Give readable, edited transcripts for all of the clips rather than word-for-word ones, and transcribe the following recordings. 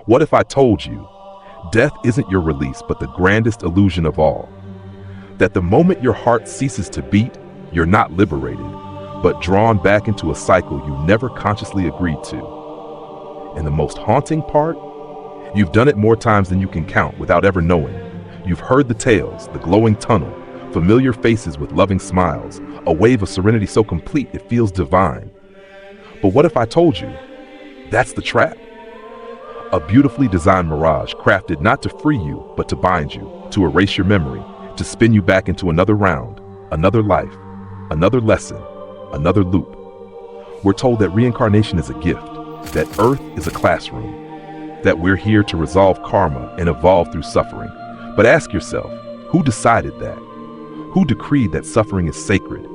What if I told you death isn't your release, but the grandest illusion of all? That the moment your heart ceases to beat, you're not liberated, but drawn back into a cycle you never consciously agreed to. And the most haunting part? You've done it more times than you can count without ever knowing. You've heard the tales, the glowing tunnel, familiar faces with loving smiles, a wave of serenity so complete it feels divine. But what if I told you that's the trap? A beautifully designed mirage crafted not to free you, but to bind you, to erase your memory, to spin you back into another round, another life, another lesson, another loop. We're told that reincarnation is a gift, that Earth is a classroom, that we're here to resolve karma and evolve through suffering. But ask yourself, who decided that? Who decreed that suffering is sacred?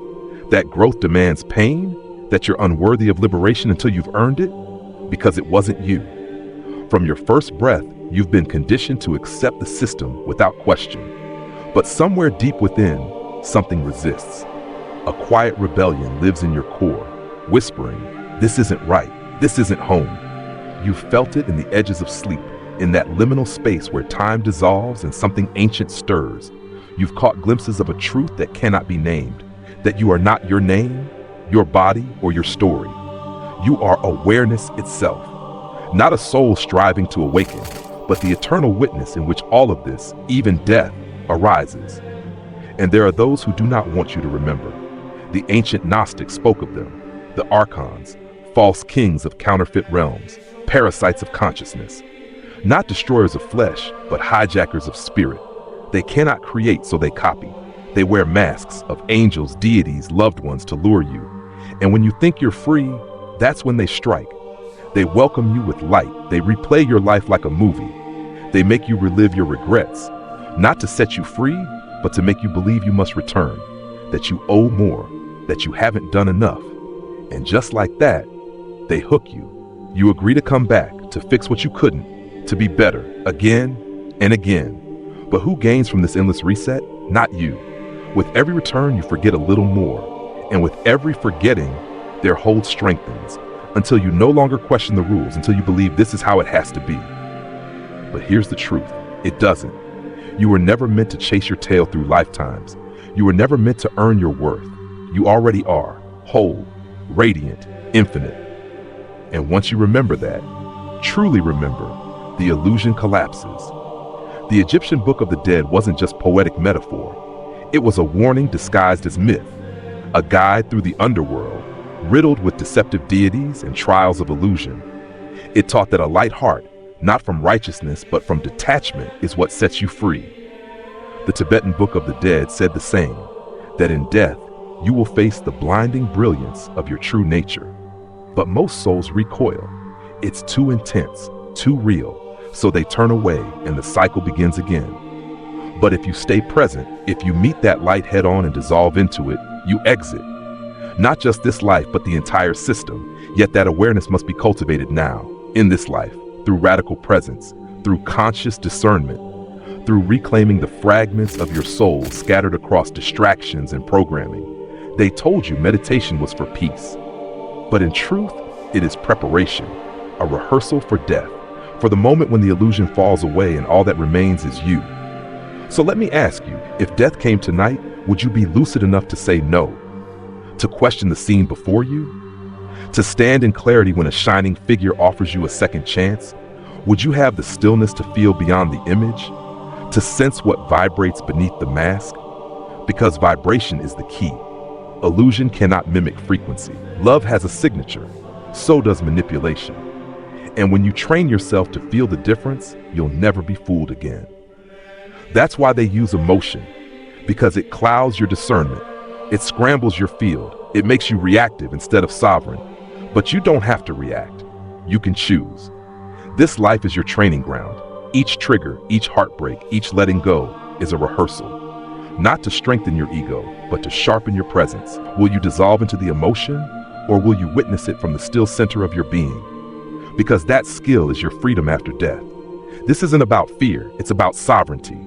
That growth demands pain? That you're unworthy of liberation until you've earned it? Because it wasn't you. From your first breath, you've been conditioned to accept the system without question. But somewhere deep within, something resists. A quiet rebellion lives in your core, whispering, "This isn't right. This isn't home." You've felt it in the edges of sleep, in that liminal space where time dissolves and something ancient stirs. You've caught glimpses of a truth that cannot be named, that you are not your name, your body, or your story. You are awareness itself, not a soul striving to awaken, but the eternal witness in which all of this, even death, arises. And there are those who do not want you to remember. The ancient Gnostics spoke of them, the archons, false kings of counterfeit realms, parasites of consciousness. Not destroyers of flesh, but hijackers of spirit. They cannot create, so they copy. They wear masks of angels, deities, loved ones to lure you. And when you think you're free, that's when they strike. They welcome you with light. They replay your life like a movie. They make you relive your regrets, not to set you free, but to make you believe you must return, that you owe more, that you haven't done enough. And just like that, they hook you. You agree to come back, to fix what you couldn't, to be better, again and again. But who gains from this endless reset? Not you. With every return, you forget a little more. And with every forgetting, their hold strengthens, until you no longer question the rules, until you believe this is how it has to be. But here's the truth. It doesn't. You were never meant to chase your tail through lifetimes. You were never meant to earn your worth. You already are, whole, radiant, infinite. And once you remember that, truly remember, the illusion collapses. The Egyptian Book of the Dead wasn't just poetic metaphor. It was a warning disguised as myth, a guide through the underworld, riddled with deceptive deities and trials of illusion. It taught that a light heart, not from righteousness but from detachment, is what sets you free. The Tibetan Book of the Dead said the same, that in death, you will face the blinding brilliance of your true nature. But most souls recoil. It's too intense, too real, so they turn away and the cycle begins again. But if you stay present, if you meet that light head on and dissolve into it, you exit. Not just this life, but the entire system. Yet that awareness must be cultivated now, in this life, through radical presence, through conscious discernment, through reclaiming the fragments of your soul scattered across distractions and programming. They told you meditation was for peace. But in truth, it is preparation, a rehearsal for death, for the moment when the illusion falls away and all that remains is you. So let me ask you, if death came tonight, would you be lucid enough to say no? To question the scene before you? To stand in clarity when a shining figure offers you a second chance? Would you have the stillness to feel beyond the image? To sense what vibrates beneath the mask? Because vibration is the key. Illusion cannot mimic frequency. Love has a signature, so does manipulation. And when you train yourself to feel the difference, you'll never be fooled again. That's why they use emotion, because it clouds your discernment. It scrambles your field. It makes you reactive instead of sovereign. But you don't have to react. You can choose. This life is your training ground. Each trigger, each heartbreak, each letting go is a rehearsal. Not to strengthen your ego, but to sharpen your presence. Will you dissolve into the emotion, or will you witness it from the still center of your being? Because that skill is your freedom after death. This isn't about fear, it's about sovereignty.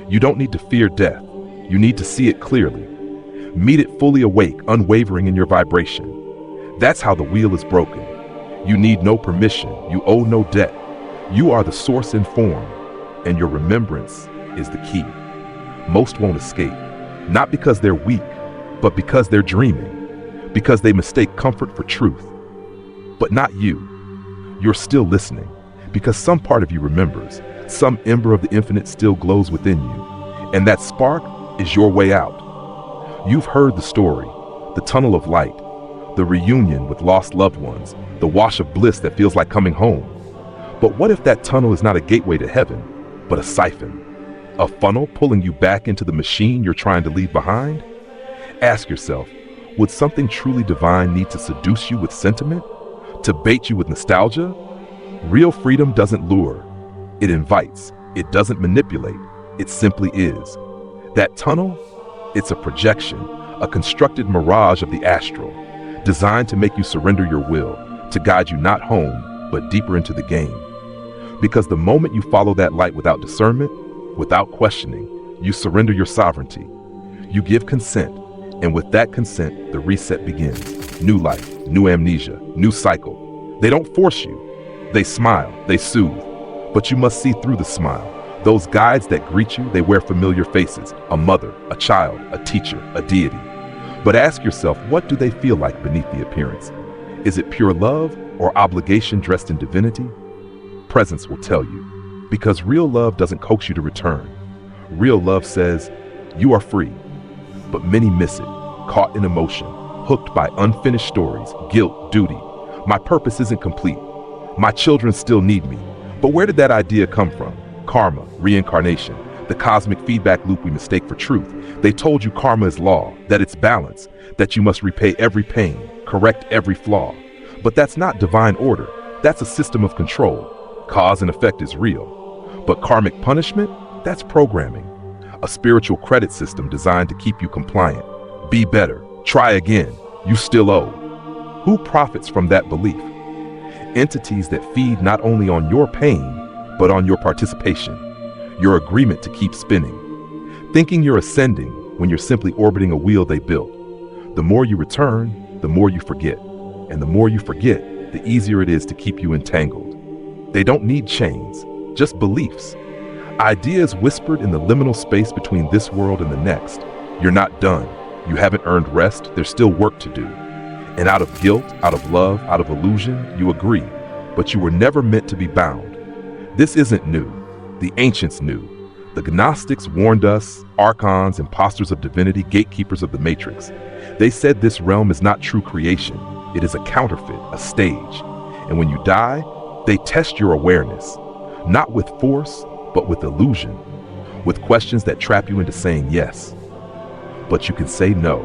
You don't need to fear death. You need to see it clearly. Meet it fully awake, unwavering in your vibration. That's how the wheel is broken. You need no permission. You owe no debt. You are the source in form, and your remembrance is the key. Most won't escape, not because they're weak, but because they're dreaming, because they mistake comfort for truth. But not you. You're still listening, because some part of you remembers, some ember of the infinite still glows within you, and that spark is your way out. You've heard the story, the tunnel of light, the reunion with lost loved ones, the wash of bliss that feels like coming home. But what if that tunnel is not a gateway to heaven, but a siphon? A funnel pulling you back into the machine you're trying to leave behind? Ask yourself, would something truly divine need to seduce you with sentiment? To bait you with nostalgia? Real freedom doesn't lure. It invites. It doesn't manipulate. It simply is. That tunnel? It's a projection, a constructed mirage of the astral, designed to make you surrender your will, to guide you not home, but deeper into the game. Because the moment you follow that light without discernment, without questioning, you surrender your sovereignty. You give consent, and with that consent, the reset begins. New life, new amnesia, new cycle. They don't force you. They smile, they soothe. But you must see through the smile. Those guides that greet you, they wear familiar faces. A mother, a child, a teacher, a deity. But ask yourself, what do they feel like beneath the appearance? Is it pure love or obligation dressed in divinity? Presence will tell you. Because real love doesn't coax you to return. Real love says, you are free. But many miss it, caught in emotion, hooked by unfinished stories, guilt, duty. My purpose isn't complete. My children still need me. But where did that idea come from? Karma, reincarnation, the cosmic feedback loop we mistake for truth. They told you karma is law, that it's balance, that you must repay every pain, correct every flaw. But that's not divine order. That's a system of control. Cause and effect is real. But karmic punishment? That's programming. A spiritual credit system designed to keep you compliant. Be better. Try again. You still owe. Who profits from that belief? Entities that feed not only on your pain, but on your participation, your agreement to keep spinning, thinking you're ascending when you're simply orbiting a wheel they built. The more you return, the more you forget. And the more you forget, the easier it is to keep you entangled. They don't need chains, just beliefs. Ideas whispered in the liminal space between this world and the next. You're not done. You haven't earned rest. There's still work to do. And out of guilt, out of love, out of illusion, you agree. But you were never meant to be bound. This isn't new. The ancients knew. The Gnostics warned us, archons, imposters of divinity, gatekeepers of the matrix. They said this realm is not true creation. It is a counterfeit, a stage. And when you die, they test your awareness. Not with force, but with illusion. With questions that trap you into saying yes. But you can say no.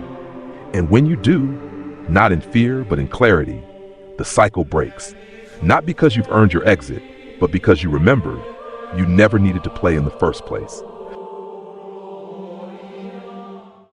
And when you do, not in fear, but in clarity, the cycle breaks. Not because you've earned your exit, but because you remembered you never needed to play in the first place.